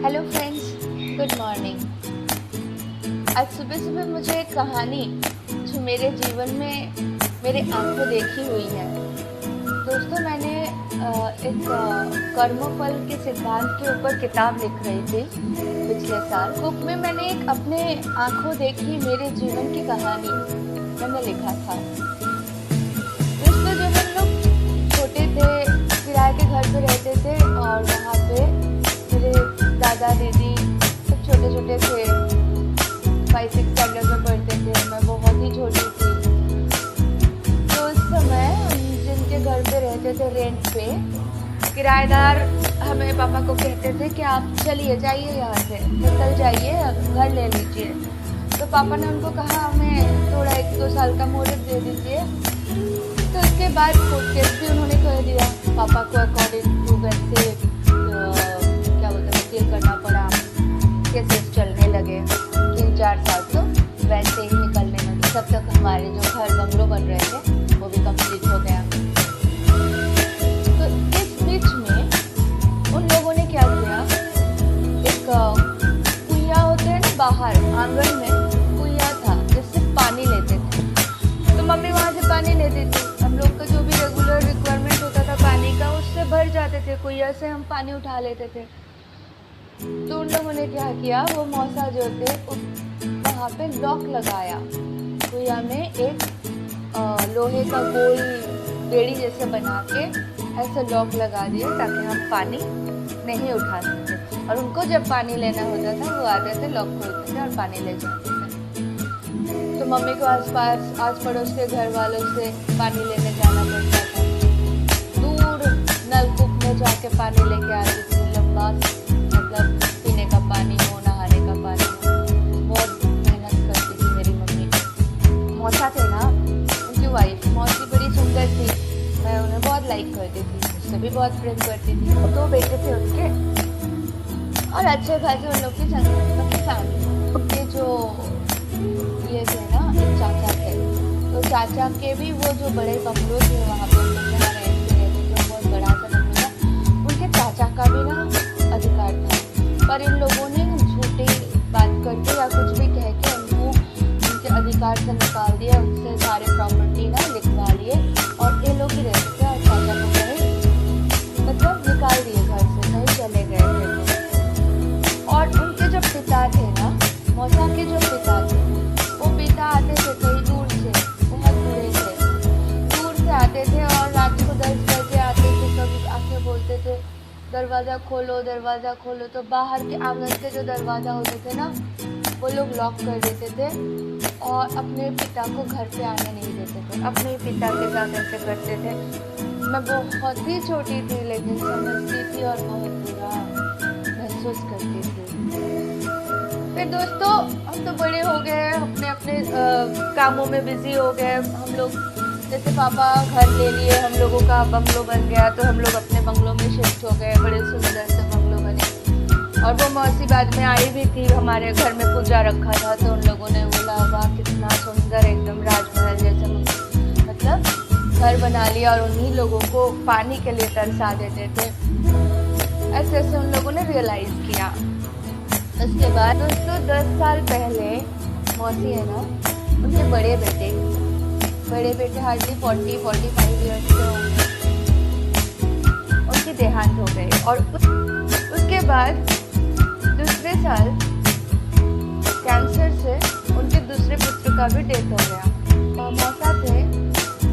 Hello friends, good morning. आज सुबह सुबह मुझे एक कहानी जो मेरे जीवन में मेरे आंखों देखी हुई है। दोस्तों, मैंने एक कर्मफल के सिद्धांत के ऊपर किताब लिख रही थी पिछले साल। बुक में मैंने एक अपने आंखों देखी मेरे जीवन की कहानी मैंने लिखा था। दोस्तों, जब हम लोग छोटे थे, किराए के घर पे रहते थे और वहाँ पे मेरे दादा दीदी सब छोटे छोटे थे, 5-6 स्टैंडर्ड में पढ़ते थे। मैं बहुत ही छोटी थी। तो उस समय हम जिनके घर पे रहते थे रेंट पे, किराएदार हमें पापा को कहते थे कि आप चलिए जाइए, यहाँ से निकल जाइए, घर ले लीजिए। तो पापा ने उनको कहा हमें थोड़ा 1-2 साल का मोहलत दे दीजिए। तो उसके बाद कोर्ट केस भी उन्होंने कर दिया पापा को। अकॉर्डिंग टू वैसे क्या बोलते हैं, वकील करना पड़ा, केसेस चलने लगे 3-4 साल। तो वैसे ही निकलने लगे, तब तक हमारे जो घर बंगलो बन रहे थे वो भी कंप्लीट हो गया। तो इस बीच में उन लोगों ने क्या किया, एक कुइया होते हैं ना, बाहर आंगन में कुइया था जिससे पानी लेते थे। तो मम्मी वहाँ से पानी लेती थी। हम लोग का जो भी रेगुलर रिक्वायरमेंट होता था पानी का, उससे भर जाते थे, कुइया से हम पानी उठा लेते थे। तो उन लोगों ने क्या किया, वो मौसा जो थे वहाँ पे लॉक लगाया। कुइया में एक लोहे का गोल बेड़ी जैसे बना के ऐसे लॉक लगा दिया ताकि हम पानी नहीं उठा सकते। और उनको जब पानी लेना होता था वो आते थे, लॉक खोलते थे और पानी ले जाते थे। तो मम्मी को आस पड़ोस के घर वालों से पानी लेने जाना पड़ता था। दूर नलकूप में जाके पानी लेके आती थी, लंबा, मतलब पीने का पानी हो, नहाने का पानी हो। बहुत मेहनत करती थी मेरी मम्मी। मौसा थे ना, उनकी वाइफ मौसी बड़ी सुंदर थी, मैं उन्हें बहुत लाइक करती थी, उससे भी बहुत प्रेम करती थी। 2 बेटे थे उनके और अच्छे खासे उन लोग की फैमिली। ये जो ये थे ना, एक चाचा थे, तो चाचा के भी वो जो बड़े बंगलो थे वहाँ पे जहाँ रहते थे, बहुत बड़ा सा बंगलो था, उनके चाचा का भी ना अधिकार था। पर इन लोगों ने झूठी बात करके या कुछ भी कह के उनको उनके अधिकार से निकाल दिया, उनसे सारे प्रॉपर्टी ना लिखवा लिए और ये लोग ही रहते थे। और चाचा को कहीं मतलब निकाल दिए घर से, कहीं चले गए थे। और उनके जो पिता थे ना, मौसा के जो पिता थे, वो पिता आते थे कहीं दूर से, बहुत बूढ़े थे, दूर से आते थे और रात को 10 बजे आते थे। कभी आके बोलते थे दरवाज़ा खोलो, दरवाज़ा खोलो। तो बाहर के आंगन के जो दरवाज़ा होते थे ना, वो लोग लॉक कर देते थे और अपने पिता को घर पे आने नहीं देते थे। अपने पिता के साथ ऐसे करते थे। मैं बहुत ही छोटी थी लेकिन समझती थी और बहुत बुरा महसूस करती थी। फिर दोस्तों, हम तो बड़े हो गए, अपने अपने कामों में बिजी हो गए। हम लोग जैसे पापा घर ले लिए, हम लोगों का बंगलो बन गया, तो हम लोग अपने बंगलों में शिफ्ट हो गए। बड़े सुंदर से बंगलो बने। और वो मौसी बाद में आई भी थी, हमारे घर में पूजा रखा था, तो उन लोगों ने बोला वाह कितना सुंदर, एकदम राजमहल जैसे मतलब घर बना लिया। और उन्हीं लोगों को पानी के लिए तरसा देते थे। ऐसे ऐसे उन लोगों ने रियलाइज़ किया। उसके बाद दोस्तों, 10 साल पहले मौसी है ना, उनके बड़े बेटे हार्डली 40-45 ईयर्स के होंगे, उनकी देहांत हो गई। और उसके बाद दूसरे साल कैंसर से उनके दूसरे पुत्र का भी डेथ हो गया। मौसा थे,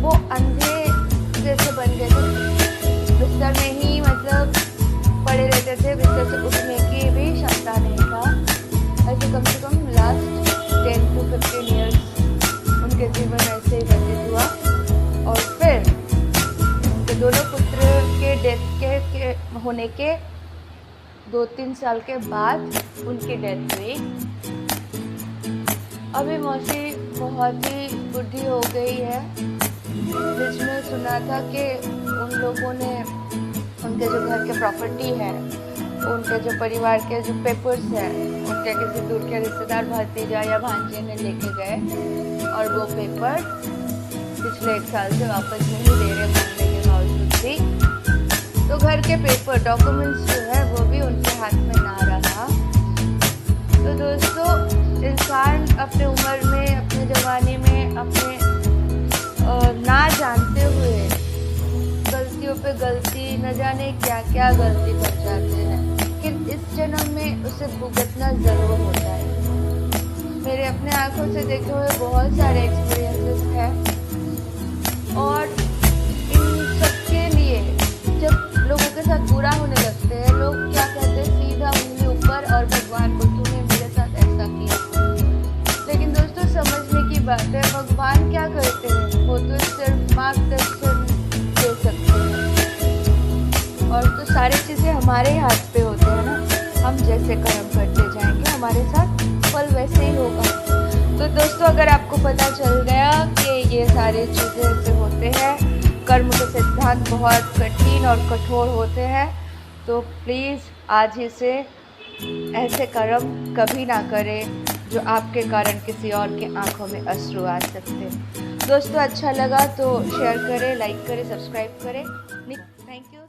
वो अंधे जैसे बन गए थे, बिस्तर में ही मतलब पड़े रहते थे, बिस्तर से उठने की भी क्षमता नहीं था। ऐसे कम से कम लास्ट 10-15 ईयर्स उनके जीवन ऐसे ही व्यतीत हुआ। और फिर उनके दोनों पुत्र के डेथ के होने के 2-3 साल के बाद उनकी डेथ हुई। अभी मौसी बहुत ही बुढ़ी हो गई है। बीच में सुना था कि उन लोगों ने उनके जो घर के प्रॉपर्टी है, उनके जो परिवार के जो पेपर्स हैं, उनके किसी दूर के रिश्तेदार भतीजा या भांजे ने लेके गए और वो पेपर पिछले 1 साल से वापस नहीं दे रहे मांगने के बावजूद भी। तो घर के पेपर डॉक्यूमेंट्स जो है वो भी उनके हाथ में ना रहा पे गलती, न जाने क्या क्या गलती कर जाते हैं, लेकिन इस जन्म में उसे भुगतना ज़रूर होता है। मेरे अपने आँखों से देखे हुए बहुत सारे एक्सपीरियंसेस हैं और इन सबके लिए जब लोगों के साथ बुरा होने लगते हैं, लोग क्या कहते हैं, सीधा उंगली ऊपर और भगवान को, तूने मेरे साथ ऐसा किया। लेकिन दोस्तों समझने की बात है, भगवान क्या करते हैं, वो तो सिर्फ मार्गदर्शन दे सकते हैं और तो सारी चीज़ें हमारे हाथ पे होते हैं ना। हम जैसे कर्म करते जाएंगे हमारे साथ फल वैसे ही होगा। तो दोस्तों अगर आपको पता चल गया कि ये सारी चीज़ें ऐसे होते हैं, कर्म के सिद्धांत बहुत कठिन और कठोर होते हैं, तो प्लीज़ आज ही से ऐसे कर्म कभी ना करें जो आपके कारण किसी और के आंखों में अश्रु आ सकते हैं। दोस्तों अच्छा लगा तो शेयर करें, लाइक करें, सब्सक्राइब करें। Thank you.